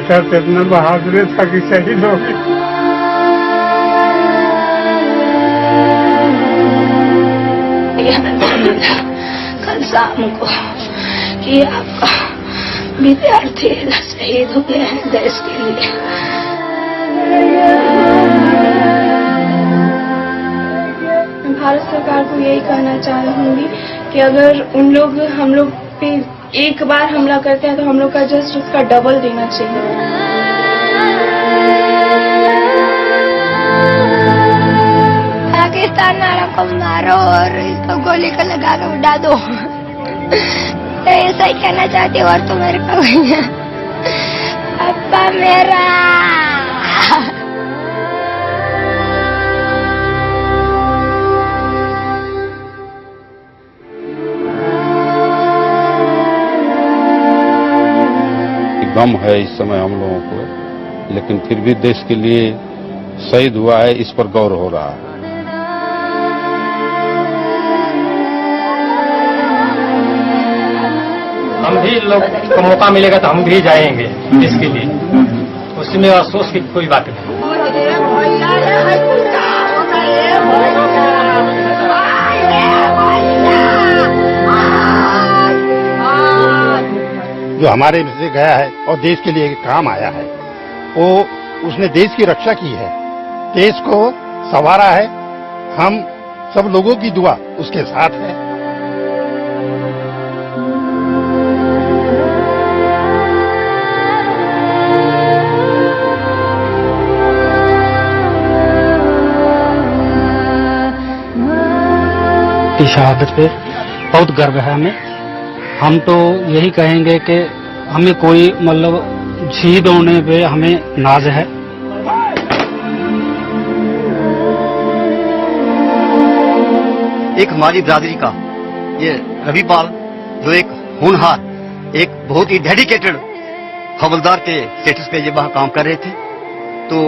बेटा तो इतना बहादुर था कि शहीद हो गया। कल शाम को कि आपका विद्यार्थी शहीद हो गए हैं देश के लिए। भारत सरकार को यही कहना चाहूंगी कि अगर उन लोग हम लोग पे एक बार हमला करते हैं तो हम लोग का जस्ट उसका डबल देना चाहिए। पाकिस्तान वालों को मारो और इसको गोली का लगा के उड़ा दो। तो ऐसा ही कहना चाहती हूँ। और तो मेरे को पापा मेरा गम है इस समय हम लोगों को, लेकिन फिर भी देश के लिए शहीद हुआ है, इस पर गौर हो रहा है। हम भी लोग को मौका मिलेगा तो हम भी जाएंगे इसके लिए, उसमें अफसोस की कोई बात नहीं। जो हमारे से गया है और देश के लिए काम आया है, वो उसने देश की रक्षा की है, देश को संवारा है। हम सब लोगों की दुआ उसके साथ है। की शहादत पे बहुत गर्व है हमें। हम तो यही कहेंगे कि हमें कोई मतलब शहीद होने पे हमें नाज है। एक हमारी बिरादरी का ये रविपाल, जो एक होनहार, एक बहुत ही डेडिकेटेड हवलदार के स्टेटस पे ये वहाँ काम कर रहे थे, तो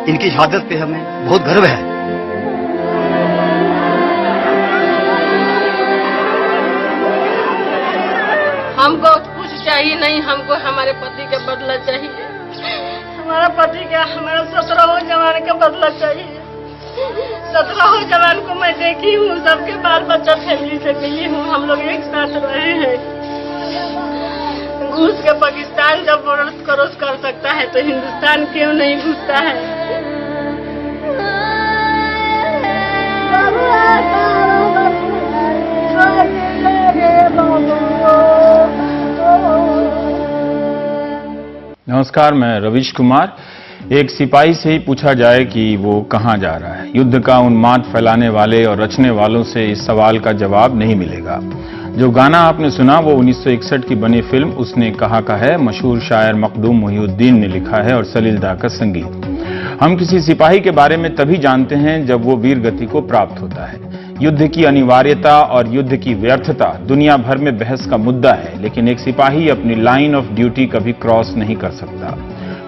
इनकी शहादत पे हमें बहुत गर्व है। हमको कुछ चाहिए नहीं, हमको हमारे पति का बदला चाहिए। हमारा पति का, हमारा 17 जवान का बदला चाहिए। 17 जवान को मैं देखी हूँ, सबके बाल बच्चा फैमिली से मिली हूँ, हम लोग एक साथ रहे हैं। घुस के पाकिस्तान जब औरत क्रॉस कर सकता है तो हिंदुस्तान क्यों नहीं घुसता है? नमस्कार, मैं रवीश कुमार। एक सिपाही से ही पूछा जाए कि वो कहां जा रहा है, युद्ध का उन्माद फैलाने वाले और रचने वालों से इस सवाल का जवाब नहीं मिलेगा। जो गाना आपने सुना वो 1961 की बनी फिल्म उसने कहा का है। मशहूर शायर मखदूम मोहिउद्दीन ने लिखा है और सलील दा का संगीत। हम किसी सिपाही के बारे में तभी जानते हैं जब वो वीर गति को प्राप्त होता है। युद्ध की अनिवार्यता और युद्ध की व्यर्थता दुनिया भर में बहस का मुद्दा है, लेकिन एक सिपाही अपनी लाइन ऑफ ड्यूटी कभी क्रॉस नहीं कर सकता।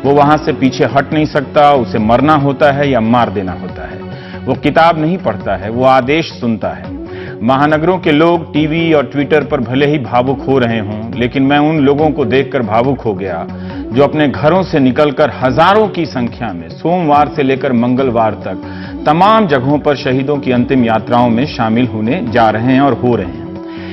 वो वहां से पीछे हट नहीं सकता। उसे मरना होता है या मार देना होता है। वो किताब नहीं पढ़ता है, वो आदेश सुनता है। महानगरों के लोग टीवी और ट्विटर पर भले ही भावुक हो रहे हों, लेकिन मैं उन लोगों को देखकर भावुक हो गया जो अपने घरों से निकलकर हजारों की संख्या में सोमवार से लेकर मंगलवार तक तमाम जगहों पर शहीदों की अंतिम यात्राओं में शामिल होने जा रहे हैं और हो रहे हैं।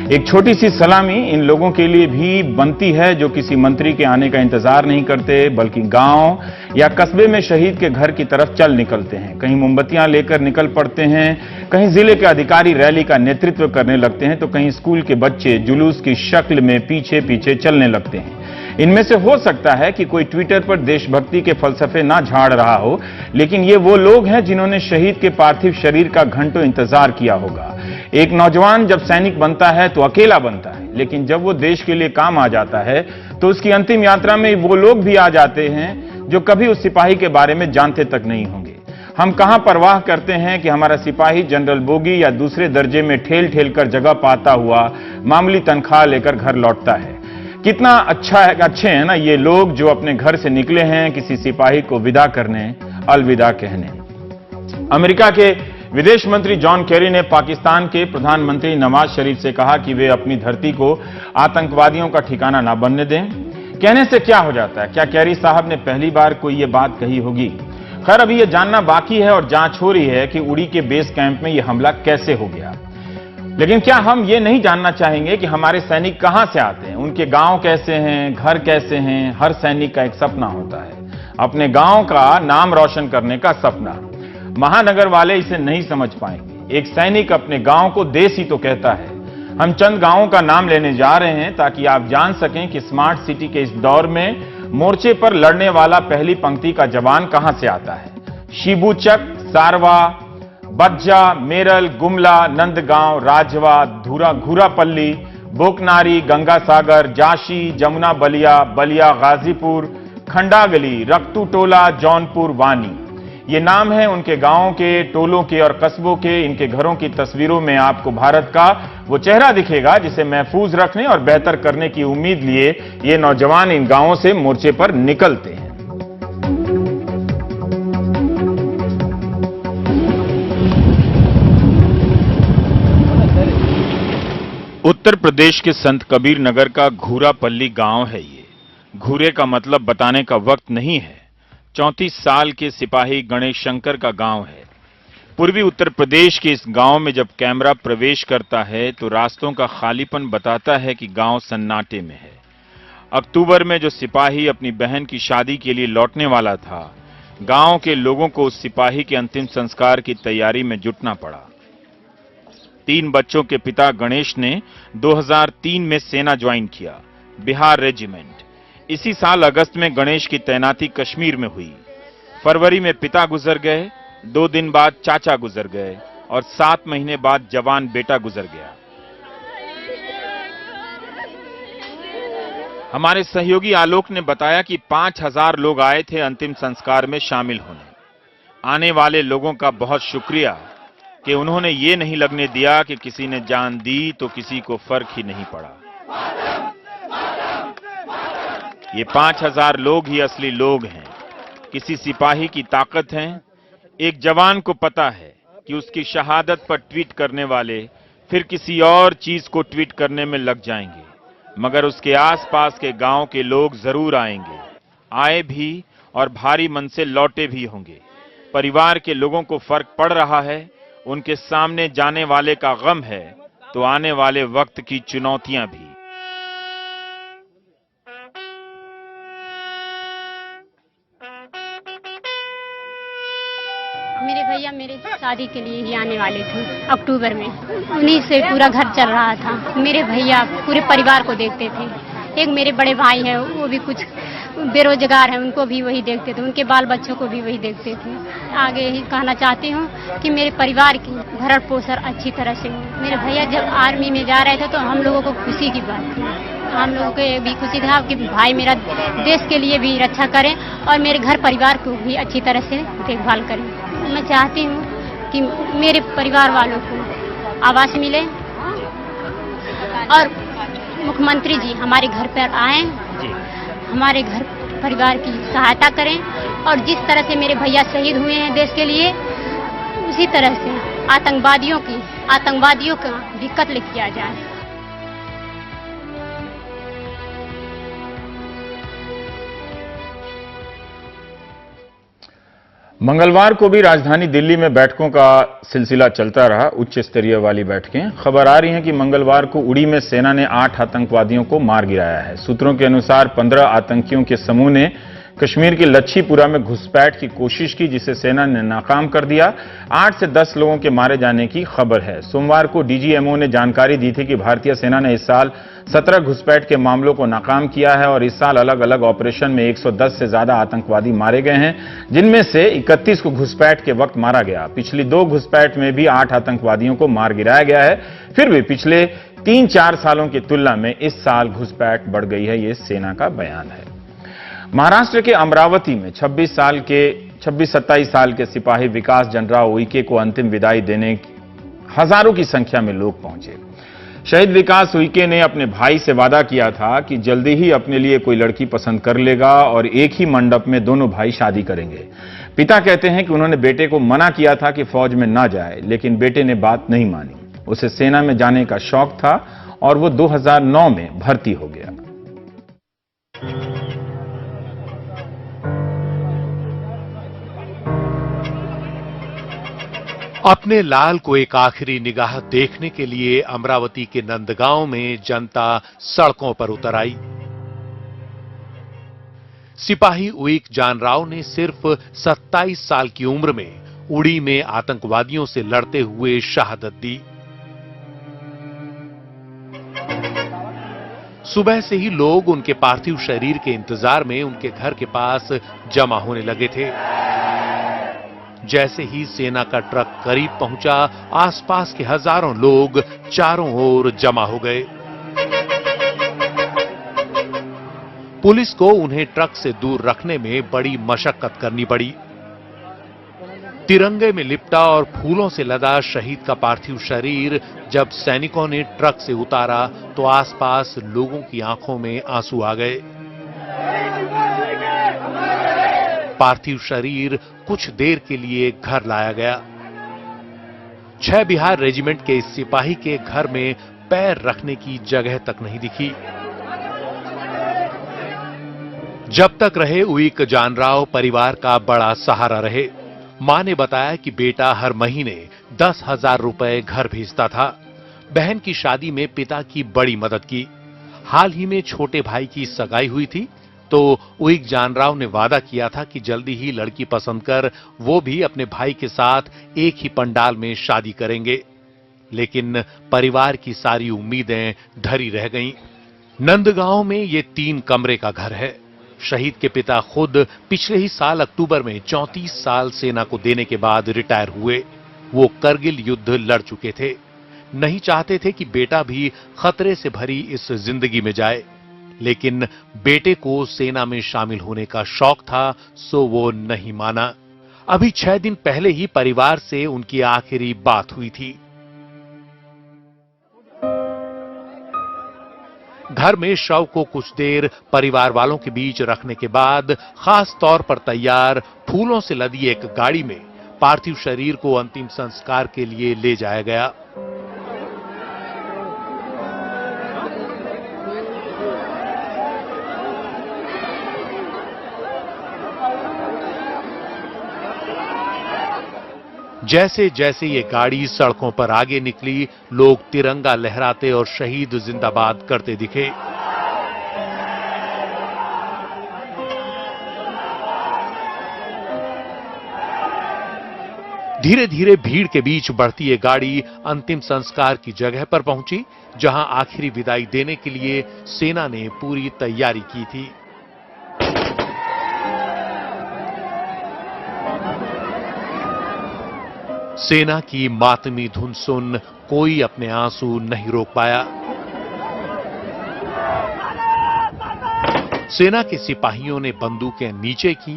एक छोटी सी सलामी इन लोगों के लिए भी बनती है जो किसी मंत्री के आने का इंतजार नहीं करते, बल्कि गांव या कस्बे में शहीद के घर की तरफ चल निकलते हैं। कहीं मोमबत्तियां लेकर निकल पड़ते हैं, कहीं जिले के अधिकारी रैली का नेतृत्व करने लगते हैं, तो कहीं स्कूल के बच्चे जुलूस की शक्ल में पीछे पीछे चलने लगते हैं। इनमें से हो सकता है कि कोई ट्विटर पर देशभक्ति के फलसफे ना झाड़ रहा हो, लेकिन ये वो लोग हैं जिन्होंने शहीद के पार्थिव शरीर का घंटों इंतजार किया होगा। एक नौजवान जब सैनिक बनता है तो अकेला बनता है, लेकिन जब वो देश के लिए काम आ जाता है तो उसकी अंतिम यात्रा में वो लोग भी आ जाते हैं जो कभी उस सिपाही के बारे में जानते तक नहीं होंगे। हम कहां परवाह करते हैं कि हमारा सिपाही जनरल बोगी या दूसरे दर्जे में ठेल ठेल कर जगह पाता हुआ मामूली तनख्वाह लेकर घर लौटता है। कितना अच्छे हैं ना ये लोग जो अपने घर से निकले हैं किसी सिपाही को विदा करने, अलविदा कहने। अमेरिका के विदेश मंत्री जॉन केरी ने पाकिस्तान के प्रधानमंत्री नवाज शरीफ से कहा कि वे अपनी धरती को आतंकवादियों का ठिकाना ना बनने दें। कहने से क्या हो जाता है? क्या कैरी साहब ने पहली बार कोई ये बात कही होगी? खैर, अभी ये जानना बाकी है और जांच हो रही है कि उड़ी के बेस कैंप में यह हमला कैसे हो गया। लेकिन क्या हम ये नहीं जानना चाहेंगे कि हमारे सैनिक कहां से आते हैं, उनके गांव कैसे हैं, घर कैसे हैं? हर सैनिक का एक सपना होता है, अपने गांव का नाम रोशन करने का सपना। महानगर वाले इसे नहीं समझ पाएंगे। एक सैनिक अपने गांव को देश ही तो कहता है। हम चंद गांवों का नाम लेने जा रहे हैं ताकि आप जान सकें कि स्मार्ट सिटी के इस दौर में मोर्चे पर लड़ने वाला पहली पंक्ति का जवान कहां से आता है। शिबूचक, सारवा, बज्जा, मेरल, गुमला, नंदगांव, राजवा, घूरापल्ली, बोकनारी, गंगासागर, जाशी, जमुना बलिया, बलिया गाजीपुर, खंडागली, रक्तू टोला, जौनपुर, वानी। ये नाम है उनके गांवों के, टोलों के और कस्बों के। इनके घरों की तस्वीरों में आपको भारत का वो चेहरा दिखेगा जिसे महफूज रखने और बेहतर करने की उम्मीद लिए ये नौजवान इन गांवों से मोर्चे पर निकलते हैं। उत्तर प्रदेश के संत कबीर नगर का घूरापल्ली गांव है ये। घूरे का मतलब बताने का वक्त नहीं है। 34 साल के सिपाही गणेश शंकर का गांव है। पूर्वी उत्तर प्रदेश के इस गांव में जब कैमरा प्रवेश करता है तो रास्तों का खालीपन बताता है कि गांव सन्नाटे में है। अक्टूबर में जो सिपाही अपनी बहन की शादी के लिए लौटने वाला था, गांव के लोगों को उस सिपाही के अंतिम संस्कार की तैयारी में जुटना पड़ा। 3 बच्चों के पिता गणेश ने 2003 में सेना ज्वाइन किया, बिहार रेजिमेंट। इसी साल अगस्त में गणेश की तैनाती कश्मीर में हुई। फरवरी में पिता गुजर गए, 2 दिन बाद चाचा गुजर गए और 7 महीने बाद जवान बेटा गुजर गया। हमारे सहयोगी आलोक ने बताया कि 5000 लोग आए थे अंतिम संस्कार में शामिल होने। आने वाले लोगों का बहुत शुक्रिया कि उन्होंने ये नहीं लगने दिया कि किसी ने जान दी तो किसी को फर्क ही नहीं पड़ा। ये 5000 लोग ही असली लोग हैं, किसी सिपाही की ताकत हैं। एक जवान को पता है कि उसकी शहादत पर ट्वीट करने वाले फिर किसी और चीज को ट्वीट करने में लग जाएंगे, मगर उसके आसपास के गांव के लोग जरूर आएंगे, आए भी और भारी मन से लौटे भी होंगे। परिवार के लोगों को फर्क पड़ रहा है, उनके सामने जाने वाले का गम है तो आने वाले वक्त की चुनौतियां भी। मेरे भैया मेरे शादी के लिए ही आने वाले थे अक्टूबर में। उन्हीं से पूरा घर चल रहा था। मेरे भैया पूरे परिवार को देखते थे। एक मेरे बड़े भाई हैं, वो भी कुछ बेरोजगार हैं, उनको भी वही देखते थे, उनके बाल बच्चों को भी वही देखते थे। आगे यही कहना चाहती हूँ कि मेरे परिवार की भरण पोषण अच्छी तरह से हो। मेरे भैया जब आर्मी में जा रहे थे तो हम लोगों को खुशी की बात थी, हम लोगों को भी खुशी था कि भाई मेरा देश के लिए भी रक्षा करें और मेरे घर परिवार को भी अच्छी तरह से देखभाल करें। मैं चाहती हूँ कि मेरे परिवार वालों को आवास मिले और मुख्यमंत्री जी हमारे घर पर आए, हमारे घर परिवार की सहायता करें और जिस तरह से मेरे भैया शहीद हुए हैं देश के लिए, उसी तरह से आतंकवादियों का भी कत्ल किया जाए। मंगलवार को भी राजधानी दिल्ली में बैठकों का सिलसिला चलता रहा, उच्च स्तरीय वाली बैठकें। खबर आ रही है कि मंगलवार को उड़ी में सेना ने 8 आतंकवादियों को मार गिराया है। सूत्रों के अनुसार 15 आतंकियों के समूह ने कश्मीर के लच्छीपुरा में घुसपैठ की कोशिश की, जिसे सेना ने नाकाम कर दिया। 8 से 10 लोगों के मारे जाने की खबर है। सोमवार को डीजीएमओ ने जानकारी दी थी कि भारतीय सेना ने इस साल 17 घुसपैठ के मामलों को नाकाम किया है और इस साल अलग अलग ऑपरेशन में 110 से ज्यादा आतंकवादी मारे गए हैं, जिनमें से 31 को घुसपैठ के वक्त मारा गया। पिछली 2 घुसपैठ में भी 8 आतंकवादियों को मार गिराया गया है। फिर भी पिछले 3-4 सालों की तुलना में इस साल घुसपैठ बढ़ गई है, ये सेना का बयान है। महाराष्ट्र के अमरावती में 26-27 साल के सिपाही विकास जनराव उइके को अंतिम विदाई देने हजारों की संख्या में लोग पहुंचे। शहीद विकास उइके ने अपने भाई से वादा किया था कि जल्दी ही अपने लिए कोई लड़की पसंद कर लेगा और एक ही मंडप में दोनों भाई शादी करेंगे। पिता कहते हैं कि उन्होंने बेटे को मना किया था कि फौज में ना जाए, लेकिन बेटे ने बात नहीं मानी। उसे सेना में जाने का शौक था और वो 2009 में भर्ती हो गया। अपने लाल को एक आखिरी निगाह देखने के लिए अमरावती के नंदगांव में जनता सड़कों पर उतर आई। सिपाही उईक जानराव ने सिर्फ 27 साल की उम्र में उड़ी में आतंकवादियों से लड़ते हुए शहादत दी। सुबह से ही लोग उनके पार्थिव शरीर के इंतजार में उनके घर के पास जमा होने लगे थे। जैसे ही सेना का ट्रक करीब पहुंचा, आसपास के हजारों लोग चारों ओर जमा हो गए। पुलिस को उन्हें ट्रक से दूर रखने में बड़ी मशक्कत करनी पड़ी। तिरंगे में लिपटा और फूलों से लदा शहीद का पार्थिव शरीर जब सैनिकों ने ट्रक से उतारा तो आसपास लोगों की आंखों में आंसू आ गए। पार्थिव शरीर कुछ देर के लिए घर लाया गया। 6 बिहार रेजिमेंट के इस सिपाही के घर में पैर रखने की जगह तक नहीं दिखी। जब तक रहे उईक जानराव परिवार का बड़ा सहारा रहे। मां ने बताया कि बेटा हर महीने 10,000 रुपए घर भेजता था। बहन की शादी में पिता की बड़ी मदद की। हाल ही में छोटे भाई की सगाई हुई थी तो उईक जानराव ने वादा किया था कि जल्दी ही लड़की पसंद कर वो भी अपने भाई के साथ एक ही पंडाल में शादी करेंगे। लेकिन परिवार की सारी उम्मीदें धरी रह गईं। नंदगांव में ये 3 कमरे का घर है। शहीद के पिता खुद पिछले ही साल अक्टूबर में 34 साल सेना को देने के बाद रिटायर हुए। वो करगिल युद्ध लड़ चुके थे। नहीं चाहते थे कि बेटा भी खतरे से भरी इस जिंदगी में जाए, लेकिन बेटे को सेना में शामिल होने का शौक था, सो वो नहीं माना। अभी 6 दिन पहले ही परिवार से उनकी आखिरी बात हुई थी। घर में शव को कुछ देर परिवार वालों के बीच रखने के बाद खास तौर पर तैयार फूलों से लदी एक गाड़ी में पार्थिव शरीर को अंतिम संस्कार के लिए ले जाया गया। जैसे जैसे ये गाड़ी सड़कों पर आगे निकली, लोग तिरंगा लहराते और शहीद जिंदाबाद करते दिखे। धीरे धीरे भीड़ के बीच बढ़ती ये गाड़ी अंतिम संस्कार की जगह पर पहुंची, जहां आखिरी विदाई देने के लिए सेना ने पूरी तैयारी की थी। सेना की मातमी धुन सुन कोई अपने आंसू नहीं रोक पाया। सेना के सिपाहियों ने बंदूकें नीचे की,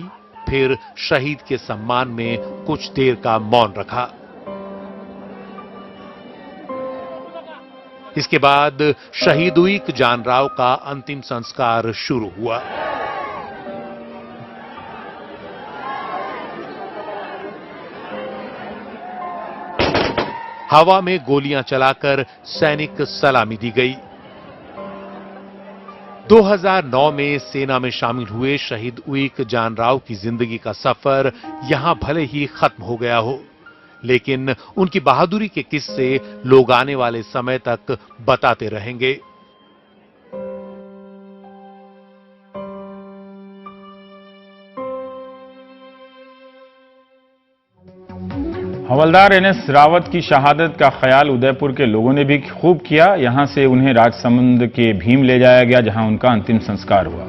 फिर शहीद के सम्मान में कुछ देर का मौन रखा। इसके बाद शहीद उईक जानराव का अंतिम संस्कार शुरू हुआ। हवा में गोलियां चलाकर सैनिक सलामी दी गई। 2009 में सेना में शामिल हुए शहीद उईक जानराव की जिंदगी का सफर यहां भले ही खत्म हो गया हो, लेकिन उनकी बहादुरी के किस्से लोग आने वाले समय तक बताते रहेंगे। हवलदार एनएस रावत की शहादत का ख्याल उदयपुर के लोगों ने भी खूब किया। यहां से उन्हें राजसमंद के भीम ले जाया गया, जहां उनका अंतिम संस्कार हुआ।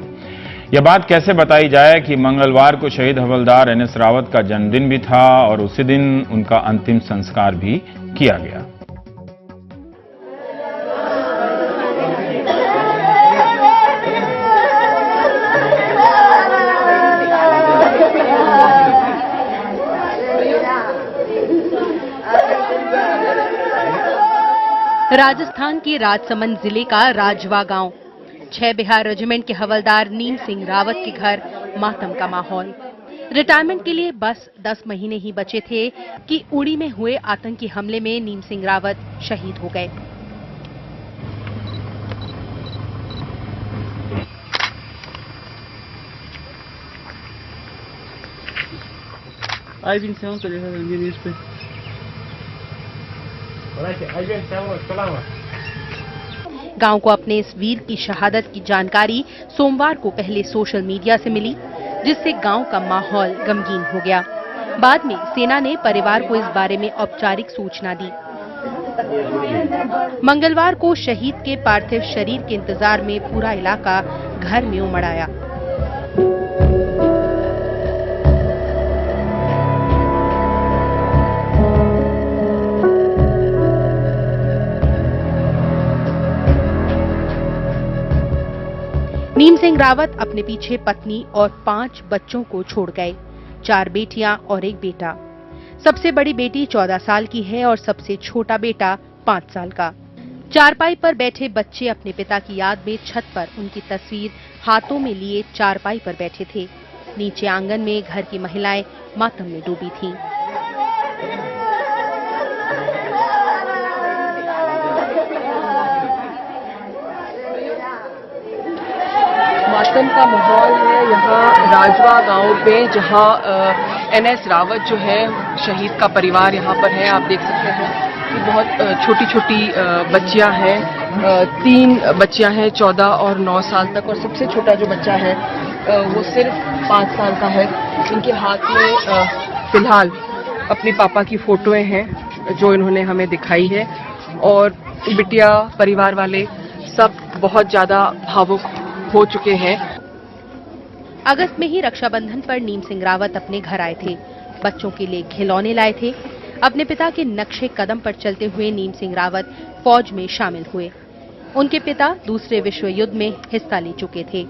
यह बात कैसे बताई जाए कि मंगलवार को शहीद हवलदार एनएस रावत का जन्मदिन भी था और उसी दिन उनका अंतिम संस्कार भी किया गया। राजस्थान के राजसमंद जिले का राजवा गांव, 6 बिहार रेजिमेंट के हवलदार नीम सिंह रावत के घर मातम का माहौल। रिटायरमेंट के लिए बस 10 महीने ही बचे थे कि उड़ी में हुए आतंकी हमले में नीम सिंह रावत शहीद हो गए। I think sounds like news पे गांव को अपने इस वीर की शहादत की जानकारी सोमवार को पहले सोशल मीडिया से मिली, जिससे गांव का माहौल गमगीन हो गया। बाद में सेना ने परिवार को इस बारे में औपचारिक सूचना दी। मंगलवार को शहीद के पार्थिव शरीर के इंतजार में पूरा इलाका घर में उमड़ आया। नीम सिंह रावत अपने पीछे पत्नी और 5 बच्चों को छोड़ गए, 4 बेटियां और 1 बेटा। सबसे बड़ी बेटी 14 साल की है और सबसे छोटा बेटा 5 साल का। चारपाई पर बैठे बच्चे अपने पिता की याद में छत पर उनकी तस्वीर हाथों में लिए चारपाई पर बैठे थे। नीचे आंगन में घर की महिलाएं मातम में डूबी थीं। मातम का माहौल है यहाँ राजवा गांव पे, जहाँ NS रावत जो है शहीद का परिवार यहाँ पर है। आप देख सकते हैं कि बहुत छोटी छोटी बच्चियां हैं, 3 बच्चियां हैं 14 और 9 साल तक, और सबसे छोटा जो बच्चा है वो सिर्फ 5 साल का है। इनके हाथ में फिलहाल अपने पापा की फोटोएं हैं जो इन्होंने हमें दिखाई है, और बिटिया परिवार वाले सब बहुत ज्यादा भावुक हो चुके हैं। अगस्त में ही रक्षाबंधन पर नीम सिंह रावत अपने घर आए थे, बच्चों के लिए खिलौने लाए थे। अपने पिता के नक्शे कदम पर चलते हुए नीम सिंह रावत फौज में शामिल हुए। उनके पिता दूसरे विश्व युद्ध में हिस्सा ले चुके थे।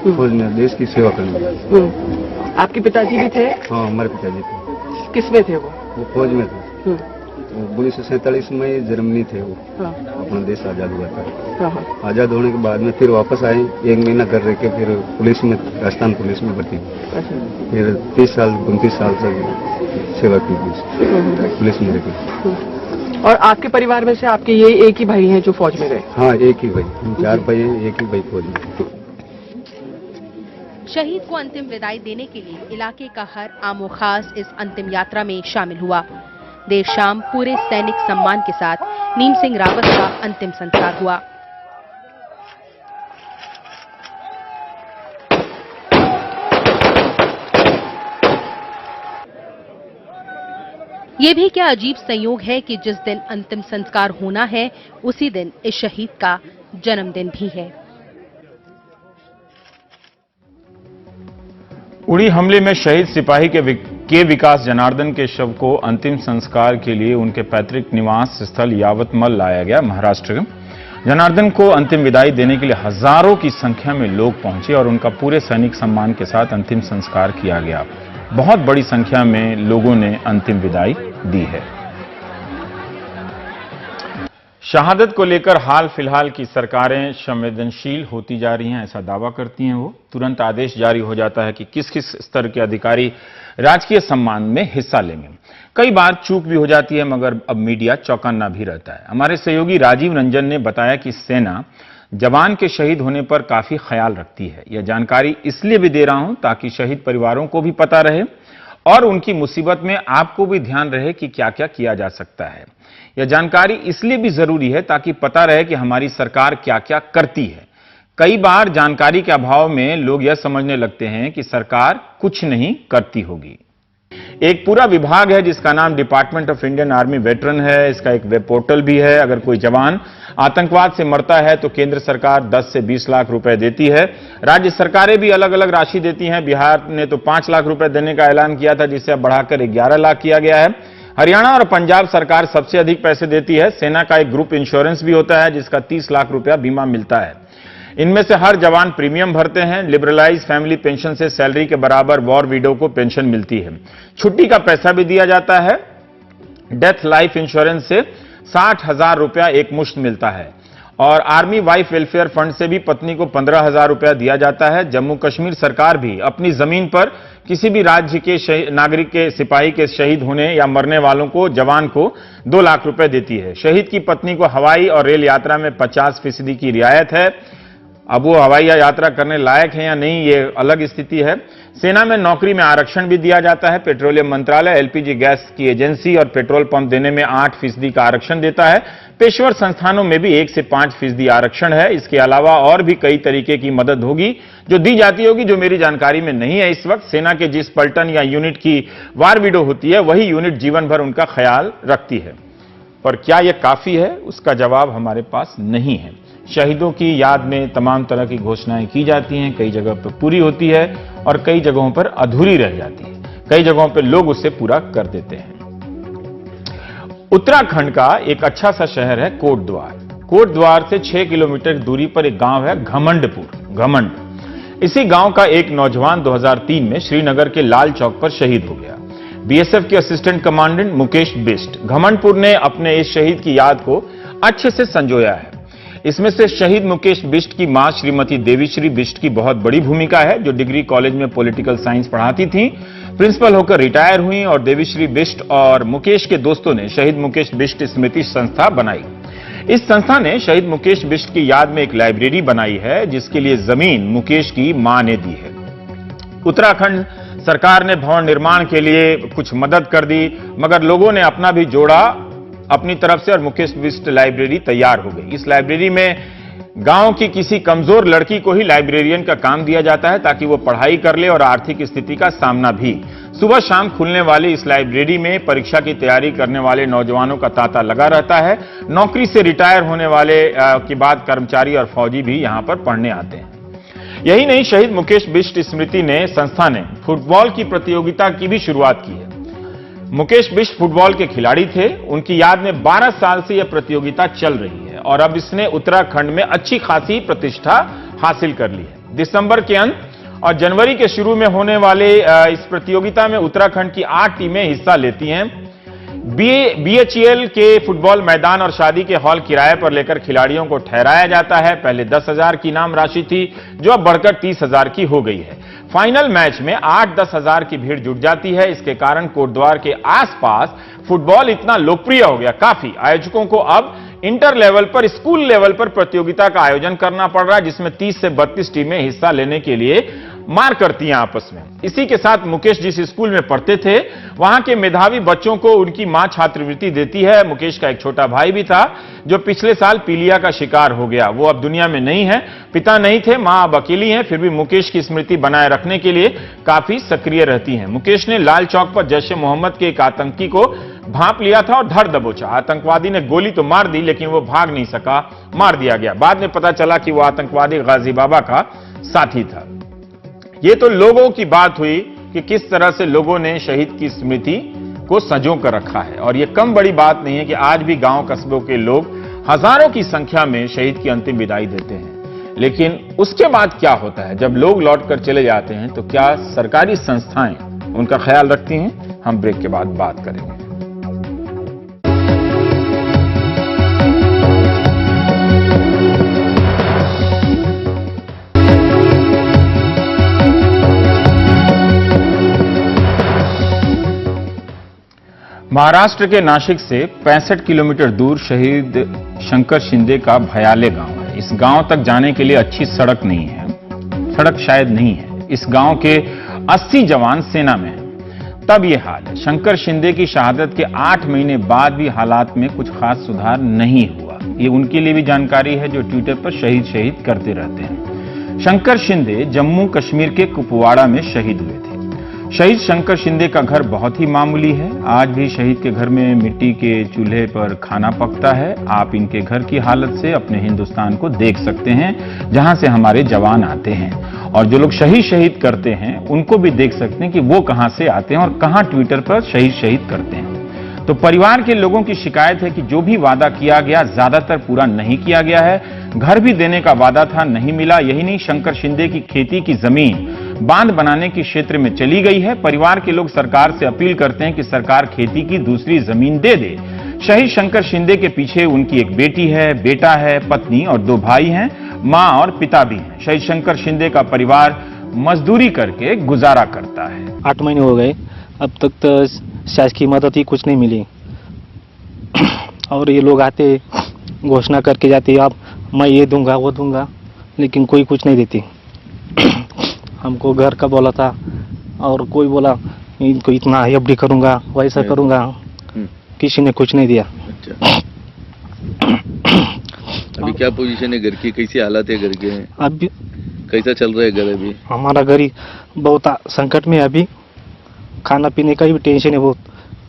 फौज में देश की सेवा करने। आपके पिताजी भी थे? हाँ, हमारे पिताजी थे। किस में थे वो फौज में थे। 1947 में जर्मनी थे वो। हाँ। अपना देश आजाद हुआ था। हाँ। आजाद होने के बाद में फिर वापस आए, 1 महीना घर रह के फिर पुलिस में, राजस्थान पुलिस में भर्ती हुए। फिर 30 साल 29 साल तक सेवा की पुलिस में रही। और आपके परिवार में से आपके ये एक ही भाई हैं जो फौज में गए? हाँ, एक ही भाई, 4 भाई हैं, एक ही भाई फौज में। शहीद को अंतिम विदाई देने के लिए इलाके का हर आमो खास इस अंतिम यात्रा में शामिल हुआ। देर शाम पूरे सैनिक सम्मान के साथ नीम सिंह रावत का अंतिम संस्कार हुआ। ये भी क्या अजीब संयोग है कि जिस दिन अंतिम संस्कार होना है उसी दिन इस शहीद का जन्मदिन भी है। उड़ी हमले में शहीद सिपाही के विकास जनार्दन के शव को अंतिम संस्कार के लिए उनके पैतृक निवास स्थल यावतमल लाया गया, महाराष्ट्र। जनार्दन को अंतिम विदाई देने के लिए हजारों की संख्या में लोग पहुंचे और उनका पूरे सैनिक सम्मान के साथ अंतिम संस्कार किया गया। बहुत बड़ी संख्या में लोगों ने अंतिम विदाई दी है। शहादत को लेकर हाल फिलहाल की सरकारें संवेदनशील होती जा रही हैं, ऐसा दावा करती हैं वो। तुरंत आदेश जारी हो जाता है कि किस किस स्तर के अधिकारी राजकीय सम्मान में हिस्सा लेंगे। कई बार चूक भी हो जाती है, मगर अब मीडिया चौकन्ना भी रहता है। हमारे सहयोगी राजीव रंजन ने बताया कि सेना जवान के शहीद होने पर काफी ख्याल रखती है। यह जानकारी इसलिए भी दे रहा हूं ताकि शहीद परिवारों को भी पता रहे और उनकी मुसीबत में आपको भी ध्यान रहे कि क्या क्या किया जा सकता है। यह जानकारी इसलिए भी जरूरी है ताकि पता रहे कि हमारी सरकार क्या क्या करती है। कई बार जानकारी के अभाव में लोग यह समझने लगते हैं कि सरकार कुछ नहीं करती होगी। एक पूरा विभाग है जिसका नाम department of Indian army veteran है। इसका एक वेब पोर्टल भी है। अगर कोई जवान आतंकवाद से मरता है तो केंद्र सरकार 10 से 20 लाख रुपए देती है। राज्य सरकारें भी अलग अलग राशि देती हैं। बिहार ने तो 5 लाख रुपए देने का ऐलान किया था, जिसे अब बढ़ाकर 11 लाख किया गया है। हरियाणा और पंजाब सरकार सबसे अधिक पैसे देती है। सेना का एक ग्रुप इंश्योरेंस भी होता है जिसका 30 लाख रुपया बीमा मिलता है। इनमें से हर जवान प्रीमियम भरते हैं। लिबरलाइज फैमिली पेंशन से सैलरी के बराबर वॉर विडो को पेंशन मिलती है। छुट्टी का पैसा भी दिया जाता है। डेथ लाइफ इंश्योरेंस से 60,000 रुपया एक मुश्त मिलता है और आर्मी वाइफ वेलफेयर फंड से भी पत्नी को 15,000 रुपया दिया जाता है। जम्मू कश्मीर सरकार भी अपनी जमीन पर किसी भी राज्य के नागरिक के सिपाही के शहीद होने या मरने वालों को, जवान को 2 लाख रुपए देती है। शहीद की पत्नी को हवाई और रेल यात्रा में 50% की रियायत है अब वो हवाई यात्रा करने लायक है या नहीं, ये अलग स्थिति है। सेना में नौकरी में आरक्षण भी दिया जाता है। पेट्रोलियम मंत्रालय एलपीजी गैस की एजेंसी और पेट्रोल पंप देने में 8% का आरक्षण देता है। पेशेवर संस्थानों में भी 1 से 5% आरक्षण है। इसके अलावा और भी कई तरीके की मदद होगी जो दी जाती होगी, जो मेरी जानकारी में नहीं है इस वक्त। सेना के जिस पलटन या यूनिट की वार विडो होती है, वही यूनिट जीवन भर उनका ख्याल रखती है। पर क्या यह काफी है, उसका जवाब हमारे पास नहीं है। शहीदों की याद में तमाम तरह की घोषणाएं की जाती हैं, कई जगह पर पूरी होती है और कई जगहों पर अधूरी रह जाती है। कई जगहों पर लोग उसे पूरा कर देते हैं। उत्तराखंड का एक अच्छा सा शहर है कोटद्वार। कोटद्वार से 6 किलोमीटर दूरी पर एक गांव है घमंडपुर। घमंड इसी गांव का एक नौजवान 2003 में श्रीनगर के लाल चौक पर शहीद हो गया। बीएसएफ के असिस्टेंट कमांडेंट मुकेश बिष्ट। घमंडपुर ने अपने इस शहीद की याद को अच्छे से संजोया है। इसमें से शहीद मुकेश बिष्ट की मां श्रीमती देवीश्री बिष्ट की बहुत बड़ी भूमिका है, जो डिग्री कॉलेज में पॉलिटिकल साइंस पढ़ाती थीं। प्रिंसिपल होकर रिटायर हुई और देवीश्री बिष्ट और मुकेश के दोस्तों ने शहीद मुकेश बिष्ट स्मृति संस्था बनाई। इस संस्था ने शहीद मुकेश बिष्ट की याद में एक लाइब्रेरी बनाई है, जिसके लिए जमीन मुकेश की मां ने दी है। उत्तराखंड सरकार ने भवन निर्माण के लिए कुछ मदद कर दी, मगर लोगों ने अपना भी जोड़ा अपनी तरफ से और मुकेश बिष्ट लाइब्रेरी तैयार हो गई। इस लाइब्रेरी में गांव की किसी कमजोर लड़की को ही लाइब्रेरियन का काम दिया जाता है, ताकि वो पढ़ाई कर ले और आर्थिक स्थिति का सामना भी। सुबह शाम खुलने वाली इस लाइब्रेरी में परीक्षा की तैयारी करने वाले नौजवानों का तांता लगा रहता है। नौकरी से रिटायर होने वाले के बाद कर्मचारी और फौजी भी यहां पर पढ़ने आते हैं। यही नहीं, शहीद मुकेश बिष्ट स्मृति ने संस्था ने फुटबॉल की प्रतियोगिता की भी शुरुआत की है। मुकेश बिष्ट फुटबॉल के खिलाड़ी थे। उनकी याद में 12 साल से यह प्रतियोगिता चल रही है और अब इसने उत्तराखंड में अच्छी खासी प्रतिष्ठा हासिल कर ली है। दिसंबर के अंत और जनवरी के शुरू में होने वाले इस प्रतियोगिता में उत्तराखंड की 8 टीमें हिस्सा लेती हैं। बीएचईएल के फुटबॉल मैदान और शादी के हॉल किराए पर लेकर खिलाड़ियों को ठहराया जाता है। पहले 10,000 की इनाम राशि थी, जो अब बढ़कर 30,000 की हो गई है। फाइनल मैच में 8-10 हजार की भीड़ जुट जाती है। इसके कारण कोटद्वार के आसपास फुटबॉल इतना लोकप्रिय हो गया, काफी आयोजकों को अब इंटर लेवल पर, स्कूल लेवल पर प्रतियोगिता का आयोजन करना पड़ रहा है, जिसमें 30 से 32 टीमें हिस्सा लेने के लिए मार करती हैं आपस में। इसी के साथ मुकेश जिस स्कूल में पढ़ते थे, वहां के मेधावी बच्चों को उनकी मां छात्रवृत्ति देती है। मुकेश का एक छोटा भाई भी था, जो पिछले साल पीलिया का शिकार हो गया। वो अब दुनिया में नहीं है, पिता नहीं थे, मां अब अकेली हैं, फिर भी मुकेश की स्मृति बनाए रखने के लिए काफी सक्रिय रहती हैं। मुकेश ने लाल चौक पर जैश ए मोहम्मद के एक आतंकी को भांप लिया था और धर दबोचा। आतंकवादी ने गोली तो मार दी, लेकिन वो भाग नहीं सका, मार दिया गया। बाद में पता चला कि वो आतंकवादी गाजी बाबा का साथी था। ये तो लोगों की बात हुई कि किस तरह से लोगों ने शहीद की स्मृति को संजो कर रखा है। और ये कम बड़ी बात नहीं है कि आज भी गांव कस्बों के लोग हजारों की संख्या में शहीद की अंतिम विदाई देते हैं। लेकिन उसके बाद क्या होता है, जब लोग लौटकर चले जाते हैं, तो क्या सरकारी संस्थाएं उनका ख्याल रखती हैं? हम ब्रेक के बाद बात करेंगे। महाराष्ट्र के नासिक से 65 किलोमीटर दूर शहीद शंकर शिंदे का भयाले गांव है। इस गांव तक जाने के लिए अच्छी सड़क नहीं है, सड़क शायद नहीं है। इस गांव के 80 जवान सेना में हैं। तब ये हाल है। शंकर शिंदे की शहादत के 8 महीने बाद भी हालात में कुछ खास सुधार नहीं हुआ। ये उनके लिए भी जानकारी है जो ट्विटर पर शहीद करते रहते हैं। शंकर शिंदे जम्मू कश्मीर के कुपवाड़ा में शहीद हुए थे। शहीद शंकर शिंदे का घर बहुत ही मामूली है। आज भी शहीद के घर में मिट्टी के चूल्हे पर खाना पकता है। आप इनके घर की हालत से अपने हिंदुस्तान को देख सकते हैं, जहां से हमारे जवान आते हैं। और जो लोग शहीद करते हैं, उनको भी देख सकते हैं कि वो कहां से आते हैं और कहां ट्विटर पर शहीद करते हैं। तो परिवार के लोगों की शिकायत है कि जो भी वादा किया गया, ज्यादातर पूरा नहीं किया गया है। घर भी देने का वादा था, नहीं मिला। यही नहीं, शंकर शिंदे की खेती की जमीन बांध बनाने के क्षेत्र में चली गई है। परिवार के लोग सरकार से अपील करते हैं कि सरकार खेती की दूसरी जमीन दे दे। शहीद शंकर शिंदे के पीछे उनकी एक बेटी है, बेटा है, पत्नी और 2 भाई हैं, मां और पिता भी हैं। शहीद शंकर शिंदे का परिवार मजदूरी करके गुजारा करता है। 8 महीने हो गए, अब तक तो शासकीय मदद ही कुछ नहीं मिली। और ये लोग आते घोषणा करके जाते, अब मैं ये दूंगा वो दूंगा, लेकिन कोई कुछ नहीं देती। हमको घर का बोला था और कोई बोला इनको इतना एफडी करूंगा, वैसा करूंगा, किसी ने कुछ नहीं दिया। अच्छा, अभी क्या पोजीशन है घर की, कैसी हालत है घर के? अभी कैसा चल रहा है घर अभी? हमारा घर ही बहुत संकट में है अभी, खाना पीने का भी टेंशन है, बहुत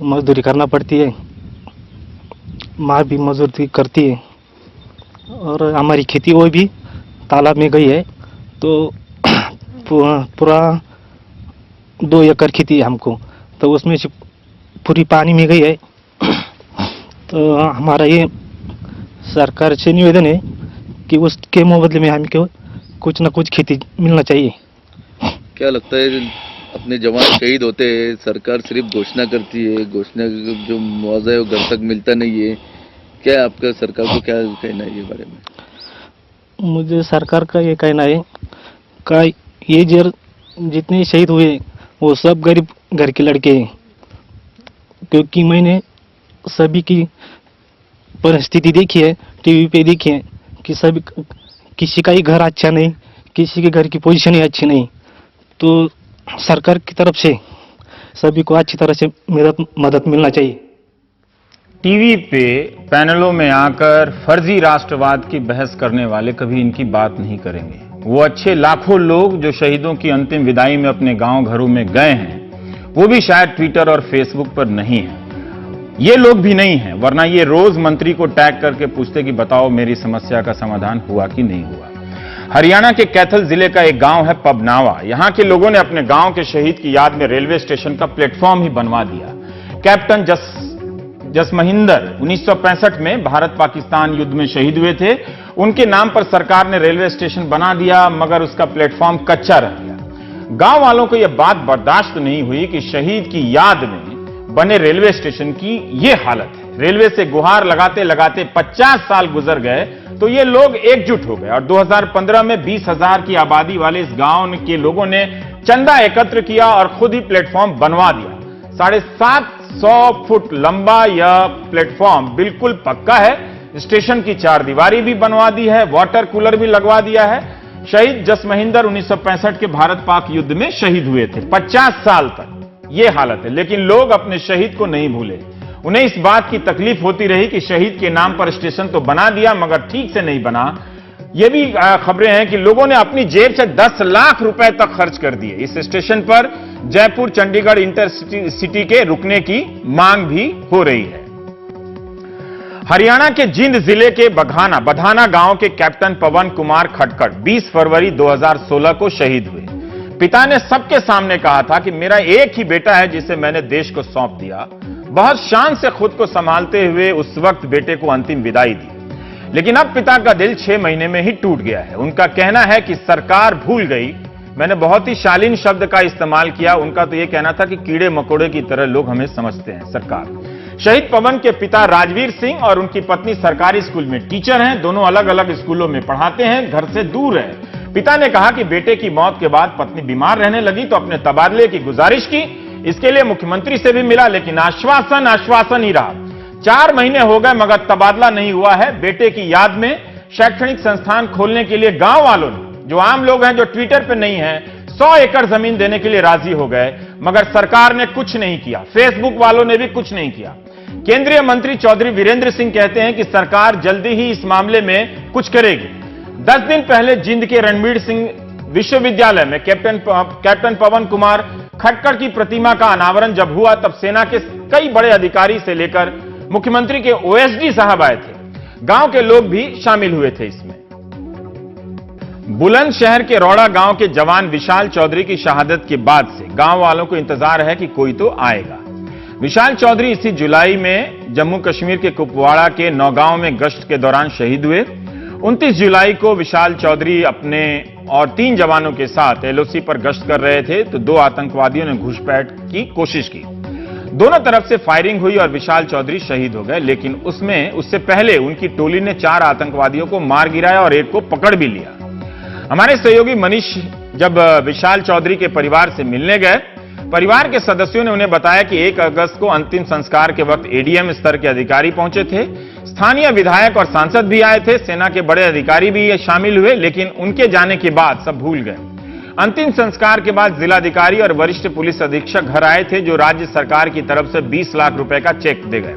मजदूरी करना पड़ती है, माँ भी मजदूरी करती है और हमारी खेती वो भी तालाब में गई है, तो पूरा 2 एकड़ खेती है हमको, तो उसमें से पूरी पानी में गई है। तो हमारा ये सरकार से निवेदन है कि उसके मुबदले में हमको कुछ न कुछ खेती मिलना चाहिए। क्या लगता है अपने जवान शहीद होते हैं, सरकार सिर्फ घोषणा करती है, घोषणा जो मुआवजा है वो घर तक मिलता नहीं है, क्या आपका सरकार को क्या कहना है ये बारे में? मुझे सरकार का ये कहना है कि ये जितने शहीद हुए वो सब गरीब घर के लड़के हैं, क्योंकि मैंने सभी की परिस्थिति देखी है, टीवी पे देखी है कि सभी किसी का ही घर अच्छा नहीं, किसी के घर की पोजीशन ही अच्छी नहीं, तो सरकार की तरफ से सभी को अच्छी तरह से मदद मिलना चाहिए। टीवी पे पैनलों में आकर फर्जी राष्ट्रवाद की बहस करने वाले कभी इनकी बात नहीं करेंगे। वो अच्छे लाखों लोग जो शहीदों की अंतिम विदाई में अपने गांव घरों में गए हैं, वो भी शायद ट्विटर और फेसबुक पर नहीं है। ये लोग भी नहीं हैं, वरना ये रोज मंत्री को टैग करके पूछते कि बताओ मेरी समस्या का समाधान हुआ कि नहीं हुआ। हरियाणा के कैथल जिले का एक गांव है पबनावा। यहां के लोगों ने अपने गांव के शहीद की याद में रेलवे स्टेशन का प्लेटफॉर्म ही बनवा दिया। कैप्टन जसमहिंदर 1965 में भारत पाकिस्तान युद्ध में शहीद हुए थे। उनके नाम पर सरकार ने रेलवे स्टेशन बना दिया, मगर उसका प्लेटफॉर्म कच्चा रह गया। गांव वालों को यह बात बर्दाश्त नहीं हुई कि शहीद की याद में बने रेलवे स्टेशन की यह हालत है। रेलवे से गुहार लगाते लगाते 50 साल गुजर गए तो ये लोग एकजुट हो गए और 2015 में 20,000 की आबादी वाले इस गांव के लोगों ने चंदा एकत्र किया और खुद ही प्लेटफॉर्म बनवा दिया। 750 फुट लंबा यह प्लेटफॉर्म बिल्कुल पक्का है। स्टेशन की 4 दीवारी भी बनवा दी है, वाटर कूलर भी लगवा दिया है। शहीद जसमहिंदर 1965 के भारत पाक युद्ध में शहीद हुए थे। 50 साल तक यह हालत है, लेकिन लोग अपने शहीद को नहीं भूले। उन्हें इस बात की तकलीफ होती रही कि शहीद के नाम पर स्टेशन तो बना दिया मगर ठीक से नहीं बना। यह भी खबरें हैं कि लोगों ने अपनी जेब से 10 लाख रुपए तक खर्च कर दिए। इस स्टेशन पर जयपुर चंडीगढ़ इंटरसिटी के रुकने की मांग भी हो रही है। हरियाणा के जिंद जिले के बधाना गांव के कैप्टन पवन कुमार खटखड़ 20 फरवरी 2016 को शहीद हुए। पिता ने सबके सामने कहा था कि मेरा एक ही बेटा है जिसे मैंने देश को सौंप दिया। बहुत शान से खुद को संभालते हुए उस वक्त बेटे को अंतिम विदाई दी, लेकिन अब पिता का दिल 6 महीने में ही टूट गया है। उनका कहना है कि सरकार भूल गई। मैंने बहुत ही शालीन शब्द का इस्तेमाल किया। उनका तो यह कहना था कि कीड़े मकोड़े की तरह लोग हमें समझते हैं सरकार। शहीद पवन के पिता राजवीर सिंह और उनकी पत्नी सरकारी स्कूल में टीचर हैं। दोनों अलग अलग स्कूलों में पढ़ाते हैं, घर से दूर है। पिता ने कहा कि बेटे की मौत के बाद पत्नी बीमार रहने लगी तो अपने तबादले की गुजारिश की। इसके लिए मुख्यमंत्री से भी मिला, लेकिन आश्वासन ही रहा। 4 महीने हो गए मगर तबादला नहीं हुआ है। बेटे की याद में शैक्षणिक संस्थान खोलने के लिए गांव वालों ने, जो आम लोग हैं जो ट्विटर पर नहीं है, 100 एकड़ जमीन देने के लिए राजी हो गए, मगर सरकार ने कुछ नहीं किया। फेसबुक वालों ने भी कुछ नहीं किया। केंद्रीय मंत्री चौधरी वीरेंद्र सिंह कहते हैं कि सरकार जल्दी ही इस मामले में कुछ करेगी। 10 दिन पहले जिंद के रणवीर सिंह विश्वविद्यालय में कैप्टन पवन कुमार खटखड़ की प्रतिमा का अनावरण जब हुआ तब सेना के कई बड़े अधिकारी से लेकर मुख्यमंत्री के ओएसडी साहब आए थे। गांव के लोग भी शामिल हुए थे इसमें। बुलंदशहर के रौड़ा गांव के जवान विशाल चौधरी की शहादत के बाद से गांव वालों को इंतजार है कि कोई तो आएगा। विशाल चौधरी इसी जुलाई में जम्मू कश्मीर के कुपवाड़ा के नौगांव में गश्त के दौरान शहीद हुए। 29 जुलाई को विशाल चौधरी अपने और 3 जवानों के साथ एलओसी पर गश्त कर रहे थे तो 2 आतंकवादियों ने घुसपैठ की कोशिश की। दोनों तरफ से फायरिंग हुई और विशाल चौधरी शहीद हो गए, लेकिन उससे पहले उनकी टोली ने 4 आतंकवादियों को मार गिराया और एक को पकड़ भी लिया। हमारे सहयोगी मनीष जब विशाल चौधरी के परिवार से मिलने गए परिवार के सदस्यों ने उन्हें बताया कि 1 अगस्त को अंतिम संस्कार के वक्त एडीएम स्तर के अधिकारी पहुंचे थे। स्थानीय विधायक और सांसद भी आए थे, सेना के बड़े अधिकारी भी शामिल हुए, लेकिन उनके जाने के बाद सब भूल गए। अंतिम संस्कार के बाद जिलाधिकारी और वरिष्ठ पुलिस अधीक्षक घर आए थे, जो राज्य सरकार की तरफ से 20 लाख रुपए का चेक दे गए।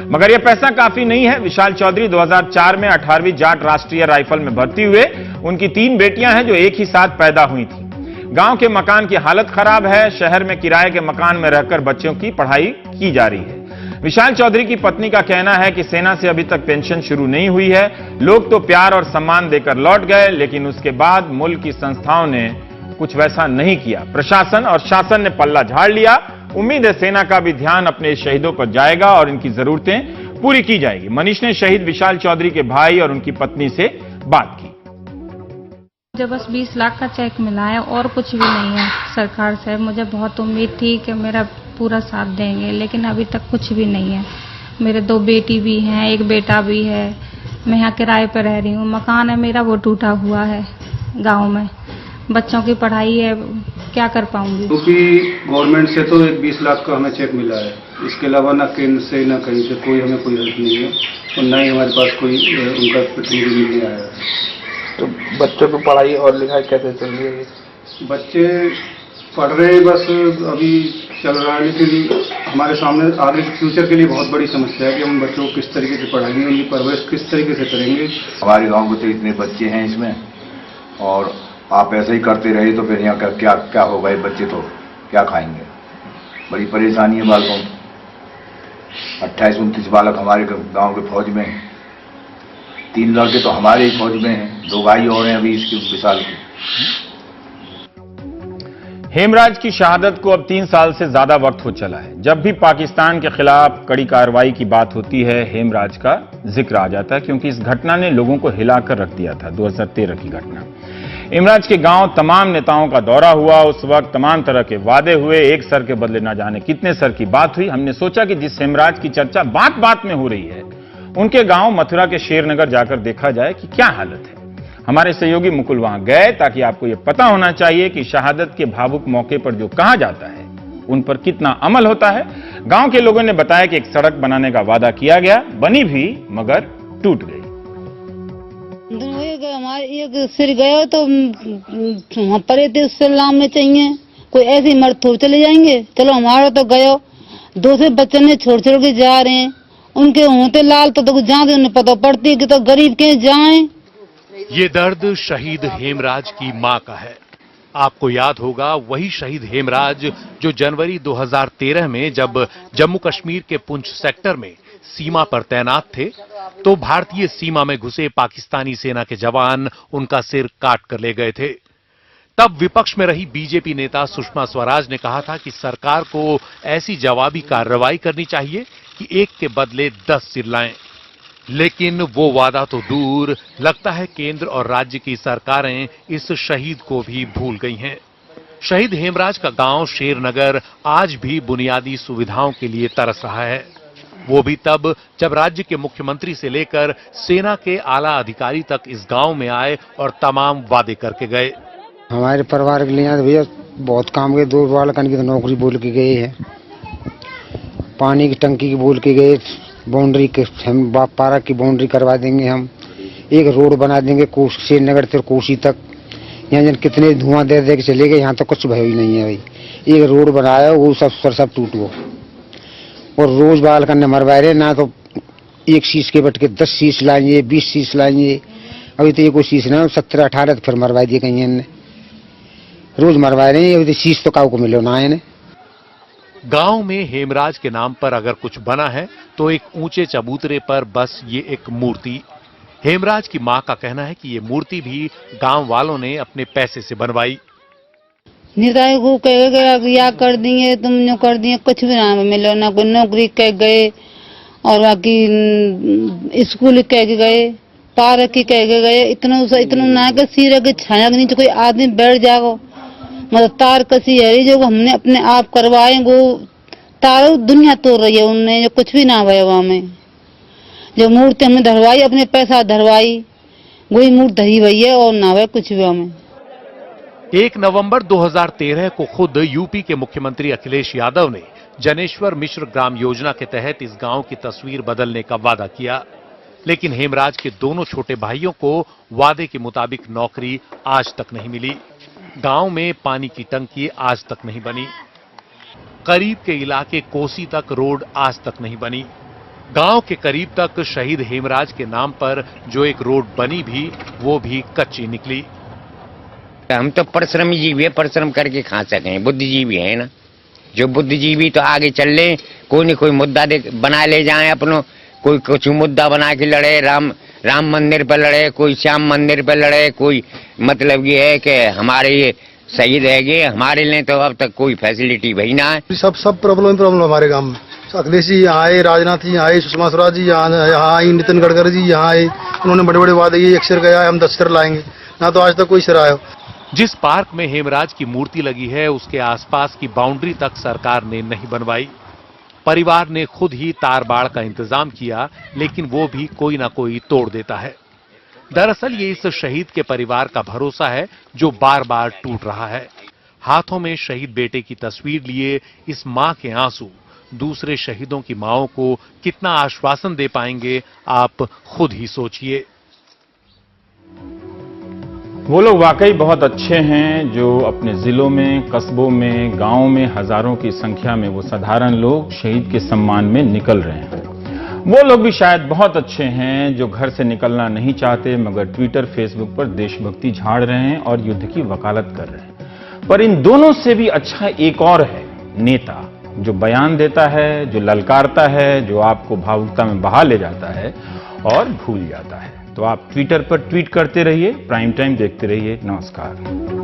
मगर यह पैसा काफी नहीं है। विशाल चौधरी 2004 में 18वीं जाट राष्ट्रीय राइफल में भर्ती हुए। उनकी 3 बेटियां हैं जो एक ही साथ पैदा हुई थी। गांव के मकान की हालत खराब है। शहर में किराए के मकान में रहकर बच्चों की पढ़ाई की जा रही है। विशाल चौधरी की पत्नी का कहना है कि सेना से अभी तक पेंशन शुरू नहीं हुई है। लोग तो प्यार और सम्मान देकर लौट गए, लेकिन उसके बाद मुल्क की संस्थाओं ने कुछ वैसा नहीं किया। प्रशासन और शासन ने पल्ला झाड़ लिया। उम्मीद है सेना का भी ध्यान अपने शहीदों पर जाएगा और इनकी जरूरतें पूरी की जाएगी। मनीष ने शहीद विशाल चौधरी के भाई और उनकी पत्नी से बात की। मुझे बस 20 लाख का चेक मिला है और कुछ भी नहीं है सरकार से। मुझे बहुत उम्मीद थी कि मेरा पूरा साथ देंगे, लेकिन अभी तक कुछ भी नहीं है। मेरे 2 बेटी भी हैं, 1 बेटा भी है। मैं यहाँ किराए पर रह रही हूँ। मकान है मेरा, वो टूटा हुआ है गांव में। बच्चों की पढ़ाई है, क्या कर पाऊंगी? क्योंकि गवर्नमेंट से तो एक 20 लाख का हमें चेक मिला है। इसके अलावा ना केंद्र से ना कहीं से कोई हमें कोई हेल्प नहीं है और ना ही हमारे पास कोई उनका प्रतिनिधि मिलने आया है। तो बच्चों की पढ़ाई और लिखाई कैसे चल रही है? बच्चे पढ़ रहे हैं, बस अभी चल रहा है, लेकिन हमारे सामने आगे फ्यूचर के लिए बहुत बड़ी समस्या है कि हम बच्चों को किस तरीके से पढ़ाएंगे, उनकी परवरिश किस तरीके से करेंगे। हमारे गांव में तो इतने बच्चे हैं इसमें, और आप ऐसे ही करते रहे तो फिर यहाँ क्या क्या होगा? बच्चे तो क्या खाएंगे? बड़ी परेशानी है बालकों। 28-29 बालक हमारे गांव के फौज में हैं। 3 लड़के तो हमारे ही फौज में हैं, 2 भाई और हैं अभी इसके विशाल के। हेमराज की शहादत को अब 3 साल से ज्यादा वक्त हो चला है। जब भी पाकिस्तान के खिलाफ कड़ी कार्रवाई की बात होती है, हेमराज का जिक्र आ जाता है, क्योंकि इस घटना ने लोगों को हिलाकर रख दिया था। 2013 की घटना। हेमराज के गांव तमाम नेताओं का दौरा हुआ। उस वक्त तमाम तरह के वादे हुए। 1 सर के बदले ना जाने कितने सर की बात हुई। हमने सोचा कि जिस हेमराज की चर्चा बात बात में हो रही है, उनके गांव मथुरा के शेरनगर जाकर देखा जाए कि क्या हालत है। हमारे सहयोगी मुकुल वहां गए ताकि आपको यह पता होना चाहिए कि शहादत के भावुक मौके पर जो कहा जाता है, उन पर कितना अमल होता है। गांव के लोगों ने बताया कि एक सड़क बनाने का वादा किया गया, बनी भी मगर टूट गई। हमारे एक सिर गया तो वहाँ परे थे, उससे लाम में चाहिए कोई ऐसे मर्द थोड़ चले जाएंगे। चलो हमारा तो गयो, 2 से बच्चे ने छोड़ छोड़ के जा रहे हैं। उनके होते लाल तो जहाँ से उन्हें पता पड़ती है कि तो गरीब के जाएं। ये दर्द शहीद हेमराज की मां का है। आपको याद होगा वही शहीद हेमराज जो जनवरी 2013 में जब जम्मू कश्मीर के पुंछ सेक्टर में सीमा पर तैनात थे, तो भारतीय सीमा में घुसे पाकिस्तानी सेना के जवान उनका सिर काट कर ले गए थे। तब विपक्ष में रही बीजेपी नेता सुषमा स्वराज ने कहा था कि सरकार को ऐसी जवाबी कार्रवाई करनी चाहिए कि एक के बदले 10 सिर लाएं। लेकिन वो वादा तो दूर, लगता है केंद्र और राज्य की सरकारें इस शहीद को भी भूल गई हैं। शहीद हेमराज का गांव शेरनगर आज भी बुनियादी सुविधाओं के लिए तरस रहा है। वो भी तब जब राज्य के मुख्यमंत्री से लेकर सेना के आला अधिकारी तक इस गांव में आए और तमाम वादे करके गए। हमारे परिवार के लिए भैया बहुत काम गए। 2 बालकन की तो नौकरी बोल के गए हैं, पानी की टंकी की बोल के गए, बाउंड्री के हम पार्क की बाउंड्री करवा देंगे, हम एक रोड बना देंगे श्रीनगर से कोसी तक। यहाँ जन कितने धुआं दे दे के चले गए, यहाँ तो कुछ भय ही नहीं है भाई। एक रोड बनाया वो सब टूट गया और रोज बालकन ने मरवा रहे ना, तो 1 शीश के बट के 10 शीश लाएंगे, 20 शीश लाएंगे। अभी तो ये कोई शीश ना 17-18 तो फिर मरवा दिए कहीं ने, रोज मरवा रहे हैं। अभी तो शीश तो काऊ को मिलो ना है। गांव में हेमराज के नाम पर अगर कुछ बना है तो एक ऊंचे चबूतरे पर बस ये एक मूर्ति। हेमराज की मां का कहना है कि ये मूर्ति भी गांव वालों ने अपने पैसे से बनवाई। निताई को कह गया या कर दिए तुम जो कर दिए, कुछ भी ना मिलो, ना कोई नौकरी कह गए और बाकी स्कूल कह के गए, पार्क की कह के गए। इतना ना कि सिर के छाया के नीचे कोई आदमी बैठ जाओ, मतलब तार कसी है जो हमने अपने आप करवाए, वो तार दुनिया तोड़ रही है उनने, जो कुछ भी ना भया वहां में। जो मूर्ति हमने धरवाई अपने पैसा धरवाई, वही मूर्ति धरी हुई है और ना भय कुछ भी हमें। 1 नवंबर 2013 को खुद यूपी के मुख्यमंत्री अखिलेश यादव ने जनेश्वर मिश्र ग्राम योजना के तहत इस गांव की तस्वीर बदलने का वादा किया, लेकिन हेमराज के दोनों छोटे भाइयों को वादे के मुताबिक नौकरी आज तक नहीं मिली। गांव में पानी की टंकी आज तक नहीं बनी। करीब के इलाके कोसी तक रोड आज तक नहीं बनी। गांव के करीब तक शहीद हेमराज के नाम पर जो एक रोड बनी भी, वो भी कच्ची निकली। हम तो परिश्रमी जीवी है, परिश्रम करके खा सकें, बुद्धिजीवी है ना। जो बुद्धिजीवी तो आगे चल ले, कोई न कोई मुद्दा बना ले जाए अपनो, कोई कुछ मुद्दा बना के लड़े, राम मंदिर पर लड़े, कोई श्याम मंदिर पर लड़े, कोई मतलब ये है कि हमारे ये शहीद है गए, हमारे लिए तो अब तक कोई फैसिलिटी भाई ना है। सब प्रॉब्लम हमारे गाँव में। अखिलेश जी यहाँ आए, राजनाथ जी यहाँ आए, सुषमा स्वराज जी यहाँ आई, नितिन गडकरी जी यहाँ आए, उन्होंने बड़े बड़े वादे किए, 1 सिर गया हम 10 सिर लाएंगे, ना तो आज तक कोई सिर आया। जिस पार्क में हेमराज की मूर्ति लगी है, उसके आसपास की बाउंड्री तक सरकार ने नहीं बनवाई। परिवार ने खुद ही तार बाड़ का इंतजाम किया, लेकिन वो भी कोई ना कोई तोड़ देता है। दरअसल ये इस शहीद के परिवार का भरोसा है जो बार बार टूट रहा है। हाथों में शहीद बेटे की तस्वीर लिए इस मां के आंसू दूसरे शहीदों की मांओं को कितना आश्वासन दे पाएंगे, आप खुद ही सोचिए। वो लोग वाकई बहुत अच्छे हैं जो अपने जिलों में, कस्बों में, गांवों में हजारों की संख्या में वो साधारण लोग शहीद के सम्मान में निकल रहे हैं। वो लोग भी शायद बहुत अच्छे हैं जो घर से निकलना नहीं चाहते, मगर ट्विटर, फेसबुक पर देशभक्ति झाड़ रहे हैं और युद्ध की वकालत कर रहे हैं। पर इन दोनों से भी अच्छा एक और है, नेता जो बयान देता है, जो ललकारता है, जो आपको भावुकता में बहा ले जाता है और भूल जाता है। तो आप ट्विटर पर ट्वीट करते रहिए, प्राइम टाइम देखते रहिए। नमस्कार।